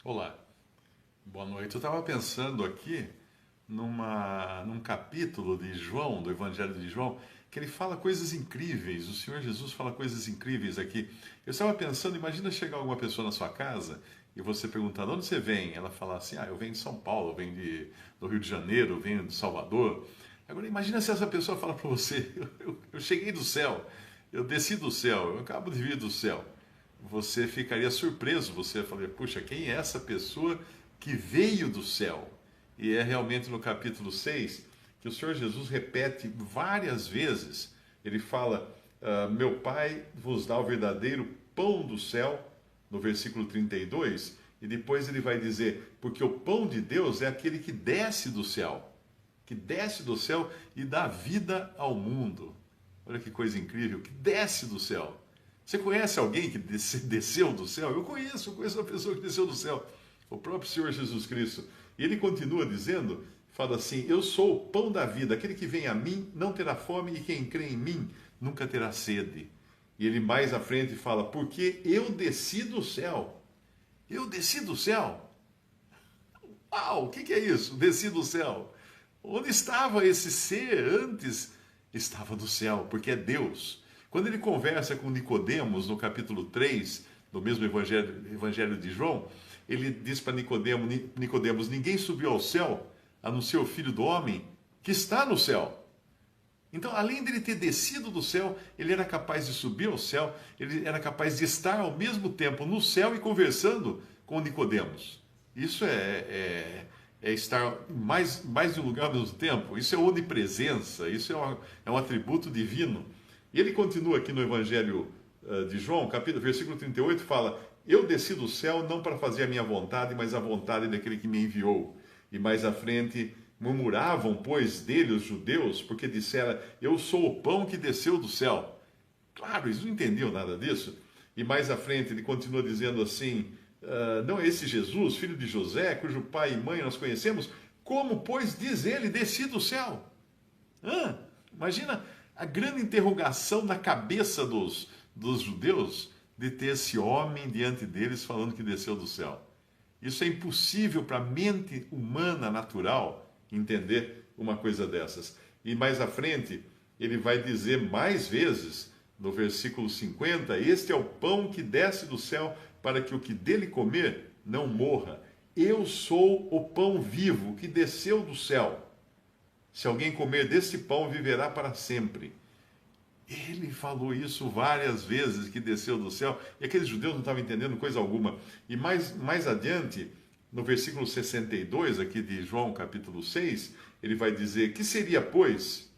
Olá, boa noite. Eu estava pensando aqui num capítulo de João, do Evangelho de João, que ele fala coisas incríveis. O Senhor Jesus fala coisas incríveis aqui. Eu estava pensando, imagina chegar alguma pessoa na sua casa e você perguntar, de onde você vem? Ela falar assim, eu venho de São Paulo, eu venho do Rio de Janeiro, eu venho de Salvador. Agora imagina se essa pessoa falar para você, eu cheguei do céu, eu desci do céu, eu acabo de vir do céu. Você ficaria surpreso, você falaria, puxa, quem é essa pessoa que veio do céu? E é realmente no capítulo 6 que o Senhor Jesus repete várias vezes. Ele fala, meu Pai vos dá o verdadeiro pão do céu, no versículo 32, e depois ele vai dizer, porque o pão de Deus é aquele que desce do céu e dá vida ao mundo. Olha que coisa incrível, que desce do céu. Você conhece alguém que desceu do céu? Eu conheço uma pessoa que desceu do céu, o próprio Senhor Jesus Cristo. E ele continua dizendo, fala assim, eu sou o pão da vida, aquele que vem a mim não terá fome e quem crê em mim nunca terá sede. E ele mais à frente fala, porque eu desci do céu. Eu desci do céu? Uau, o que é isso? Desci do céu. Onde estava esse ser antes? Estava no céu, porque é Deus. Quando ele conversa com Nicodemos, no capítulo 3 do mesmo Evangelho de João, ele diz para Nicodemos, ninguém subiu ao céu, a não ser o Filho do Homem, que está no céu. Então, além de ele ter descido do céu, ele era capaz de subir ao céu, ele era capaz de estar ao mesmo tempo no céu e conversando com Nicodemos. Isso é estar mais de um lugar ao mesmo tempo. Isso é onipresença, isso é um atributo divino. E ele continua aqui no Evangelho de João, versículo 38, fala, eu desci do céu não para fazer a minha vontade, mas a vontade daquele que me enviou. E mais à frente, murmuravam, pois, dele os judeus, porque disseram, eu sou o pão que desceu do céu. Claro, eles não entendiam nada disso. E mais à frente, ele continua dizendo assim, não é esse Jesus, filho de José, cujo pai e mãe nós conhecemos? Como, pois, diz ele, desci do céu? Imagina a grande interrogação na cabeça dos judeus de ter esse homem diante deles falando que desceu do céu. Isso é impossível para a mente humana natural entender uma coisa dessas. E mais à frente, ele vai dizer mais vezes, no versículo 50, este é o pão que desce do céu para que o que dele comer não morra. Eu sou o pão vivo que desceu do céu. Se alguém comer desse pão, viverá para sempre. Ele falou isso várias vezes, que desceu do céu, e aqueles judeus não estavam entendendo coisa alguma. E mais adiante, no versículo 62, aqui de João capítulo 6, ele vai dizer, que seria, pois,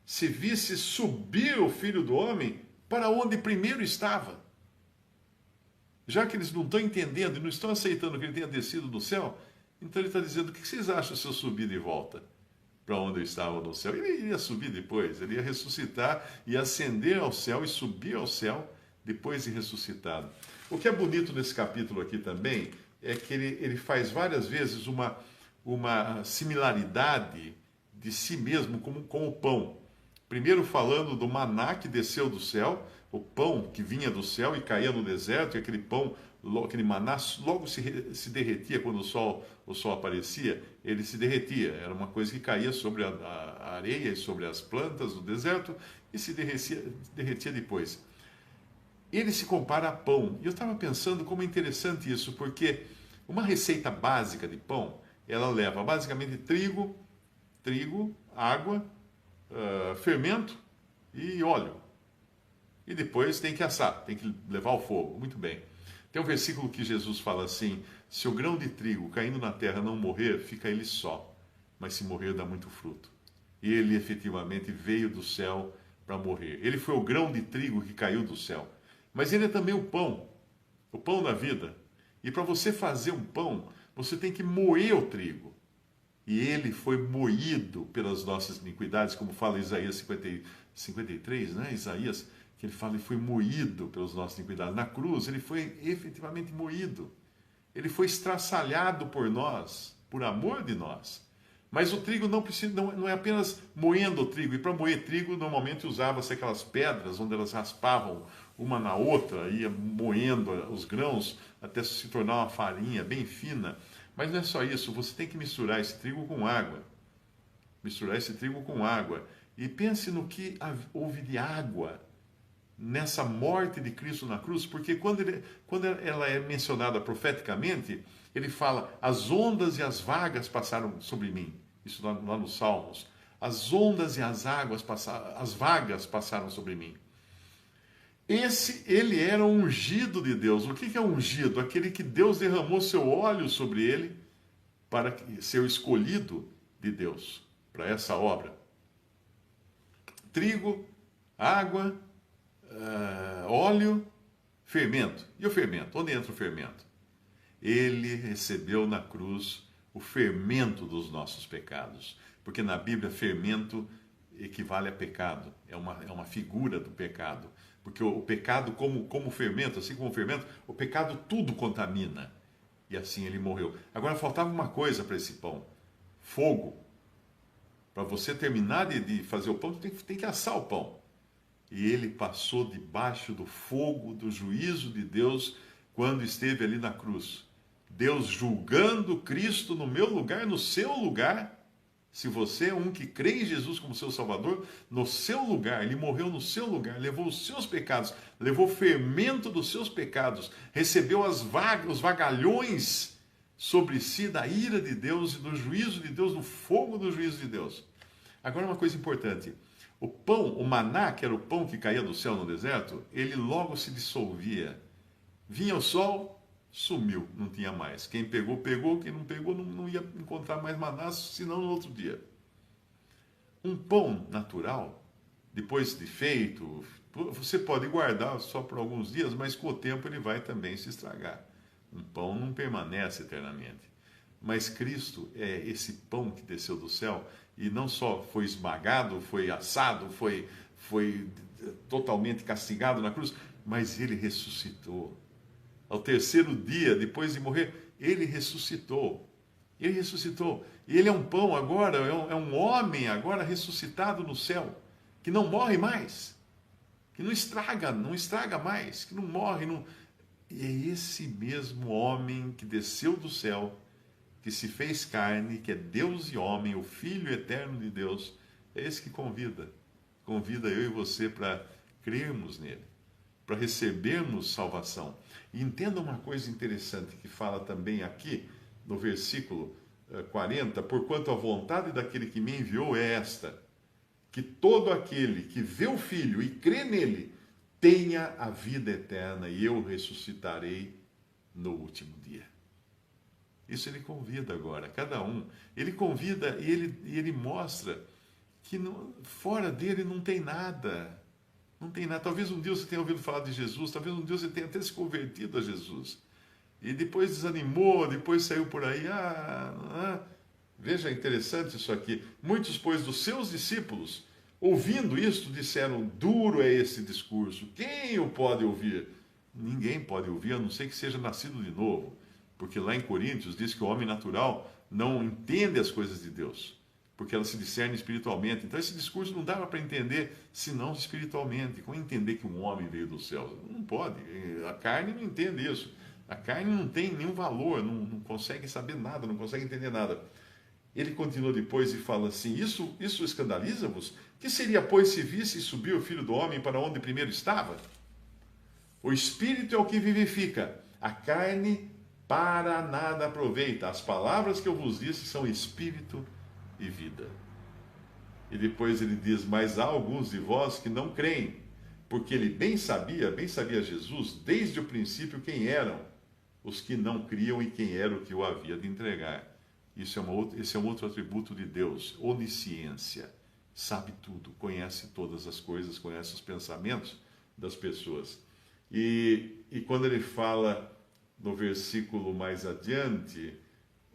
se visse subir o Filho do Homem para onde primeiro estava? Já que eles não estão entendendo e não estão aceitando que ele tenha descido do céu, então ele está dizendo, o que vocês acham se eu subir de volta para onde eu estava no céu? Ele iria subir depois, ele ia ressuscitar, ia ascender ao céu e subir ao céu depois de ressuscitado. O que é bonito nesse capítulo aqui também é que ele faz várias vezes uma similaridade de si mesmo com o pão. Primeiro falando do maná que desceu do céu, o pão que vinha do céu e caía no deserto, e aquele pão, aquele maná logo se derretia quando o sol aparecia, ele se derretia, era uma coisa que caía sobre a areia e sobre as plantas do deserto e se derretia depois. Ele se compara a pão, e eu estava pensando como é interessante isso, porque uma receita básica de pão, ela leva basicamente trigo, água, fermento e óleo. E depois tem que assar, tem que levar ao fogo. Muito bem. Tem um versículo que Jesus fala assim, se o grão de trigo caindo na terra não morrer, fica ele só, mas se morrer dá muito fruto. E ele efetivamente veio do céu para morrer. Ele foi o grão de trigo que caiu do céu. Mas ele é também o pão da vida. E para você fazer um pão, você tem que moer o trigo. E ele foi moído pelas nossas iniquidades, como fala Isaías 53, né? Isaías, que ele fala, ele foi moído pelas nossas iniquidades. Na cruz, ele foi efetivamente moído. Ele foi estraçalhado por nós, por amor de nós. Mas o trigo não é apenas moendo o trigo. E para moer trigo, normalmente usava-se aquelas pedras onde elas raspavam uma na outra, ia moendo os grãos até se tornar uma farinha bem fina. Mas não é só isso, você tem que misturar esse trigo com água. Misturar esse trigo com água. E pense no que houve de água nessa morte de Cristo na cruz, porque quando ela é mencionada profeticamente, ele fala: as ondas e as vagas passaram sobre mim. Isso lá nos Salmos. As ondas e as vagas passaram sobre mim. Ele era ungido de Deus. O que é ungido? Aquele que Deus derramou seu óleo sobre ele para ser o escolhido de Deus para essa obra. Trigo, água, óleo, fermento. E o fermento? Onde entra o fermento? Ele recebeu na cruz o fermento dos nossos pecados. Porque na Bíblia, fermento equivale a pecado. É uma figura do pecado. Porque o pecado, como fermento, assim como o fermento, o pecado tudo contamina. E assim ele morreu. Agora faltava uma coisa para esse pão: fogo. Para você terminar de fazer o pão, tem que assar o pão. E ele passou debaixo do fogo do juízo de Deus quando esteve ali na cruz. Deus julgando Cristo no meu lugar, no seu lugar. Se você é um que crê em Jesus como seu Salvador, no seu lugar, ele morreu no seu lugar, levou os seus pecados, levou o fermento dos seus pecados, recebeu os vagalhões sobre si da ira de Deus e do juízo de Deus, do fogo do juízo de Deus. Agora uma coisa importante: o pão, o maná, que era o pão que caía do céu no deserto, ele logo se dissolvia. Vinha o sol, sumiu, não tinha mais. Quem pegou, pegou. Quem não pegou, não ia encontrar mais maná, senão no outro dia. Um pão natural, depois de feito, você pode guardar só por alguns dias, mas com o tempo ele vai também se estragar. Um pão não permanece eternamente. Mas Cristo é esse pão que desceu do céu e não só foi esmagado, foi assado, foi totalmente castigado na cruz, mas ele ressuscitou. Ao terceiro dia, depois de morrer, ele ressuscitou. Ele ressuscitou. E ele é um pão agora, é um homem agora ressuscitado no céu, que não morre mais, que não estraga mais, que não morre. E é esse mesmo homem que desceu do céu, que se fez carne, que é Deus e homem, o Filho eterno de Deus, é esse que convida eu e você para crermos nele, para recebermos salvação. E entenda uma coisa interessante que fala também aqui no versículo 40: porquanto a vontade daquele que me enviou é esta, que todo aquele que vê o Filho e crê nele tenha a vida eterna, e eu ressuscitarei no último dia. Isso ele convida agora, cada um. Ele convida e ele mostra que fora dele não tem nada. Não tem nada. Talvez um dia você tenha ouvido falar de Jesus, talvez um dia você tenha até se convertido a Jesus. E depois desanimou, depois saiu por aí. Veja, interessante isso aqui. Muitos, pois, dos seus discípulos, ouvindo isto, disseram: duro é esse discurso, quem o pode ouvir? Ninguém pode ouvir, a não ser que seja nascido de novo. Porque lá em Coríntios diz que o homem natural não entende as coisas de Deus, porque elas se discernem espiritualmente. Então esse discurso não dava para entender senão espiritualmente. Como entender que um homem veio do céu? Não pode. A carne não entende isso. A carne não tem nenhum valor, não consegue saber nada, não consegue entender nada. Ele continua depois e fala assim: isso escandaliza-vos? Que seria, pois, se visse subir o Filho do Homem para onde primeiro estava? O Espírito é o que vivifica, a carne para nada aproveita. As palavras que eu vos disse são espírito e vida. E depois ele diz: mas há alguns de vós que não creem, porque ele bem sabia Jesus, desde o princípio, quem eram os que não criam e quem era o que o havia de entregar. Esse é um outro atributo de Deus: onisciência. Sabe tudo, conhece todas as coisas, conhece os pensamentos das pessoas. E quando ele fala no versículo mais adiante,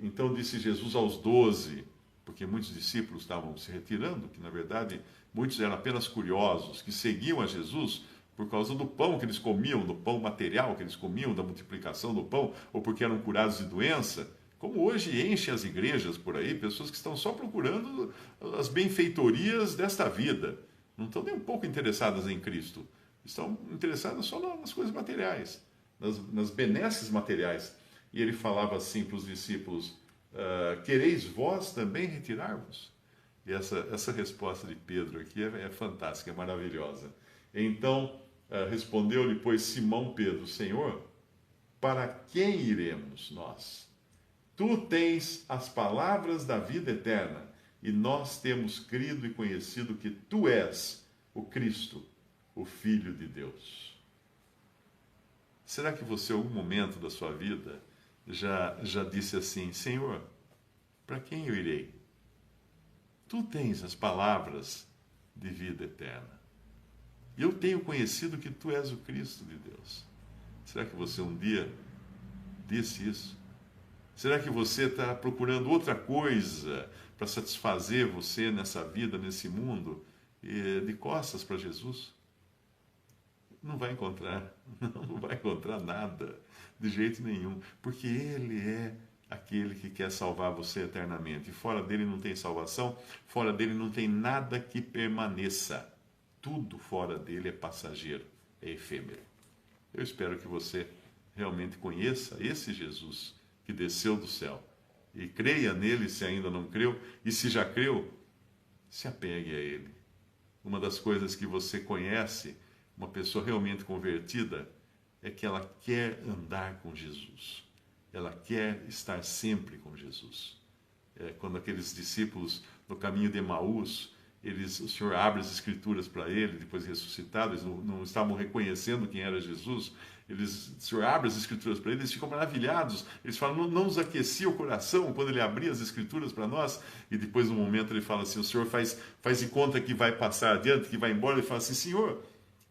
então disse Jesus aos 12, porque muitos discípulos estavam se retirando, que na verdade muitos eram apenas curiosos, que seguiam a Jesus por causa do pão que eles comiam, do pão material que eles comiam, da multiplicação do pão, ou porque eram curados de doença, como hoje enche as igrejas por aí, pessoas que estão só procurando as benfeitorias desta vida, não estão nem um pouco interessadas em Cristo. Estão interessados só nas coisas materiais, nas benesses materiais. E ele falava assim para os discípulos: quereis vós também retirar-vos? E essa resposta de Pedro aqui é fantástica, é maravilhosa. Então respondeu-lhe, pois, Simão Pedro: Senhor, para quem iremos nós? Tu tens as palavras da vida eterna, e nós temos crido e conhecido que tu és o Cristo, o Filho de Deus. Será que você, em algum momento da sua vida, já disse assim: Senhor, para quem eu irei? Tu tens as palavras de vida eterna. E eu tenho conhecido que tu és o Cristo de Deus. Será que você um dia disse isso? Será que você está procurando outra coisa para satisfazer você nessa vida, nesse mundo, de costas para Jesus? Não vai encontrar, não vai encontrar nada, de jeito nenhum, porque Ele é aquele que quer salvar você eternamente. E fora dele não tem salvação, fora dele não tem nada que permaneça. Tudo fora dele é passageiro, é efêmero. Eu espero que você realmente conheça esse Jesus que desceu do céu e creia nele se ainda não creu, e se já creu, se apegue a ele. Uma das coisas que você conhece uma pessoa realmente convertida é que ela quer andar com Jesus. Ela quer estar sempre com Jesus. Quando aqueles discípulos no caminho de Emaús, o Senhor abre as escrituras para ele, depois de ressuscitado, eles não estavam reconhecendo quem era Jesus, o Senhor abre as escrituras para eles, eles ficam maravilhados, eles falam, não nos aquecia o coração quando ele abria as escrituras para nós, e depois no momento ele fala assim, o Senhor faz de conta que vai passar adiante, que vai embora, ele fala assim, Senhor,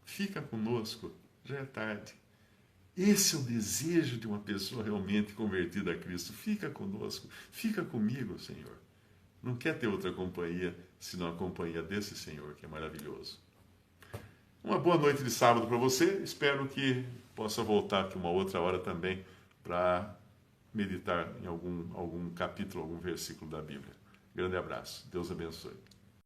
fica conosco, já é tarde. Esse é o desejo de uma pessoa realmente convertida a Cristo. Fica conosco, fica comigo, Senhor. Não quer ter outra companhia, senão a companhia desse Senhor, que é maravilhoso. Uma boa noite de sábado para você. Espero que possa voltar aqui uma outra hora também para meditar em algum capítulo, algum versículo da Bíblia. Grande abraço. Deus abençoe.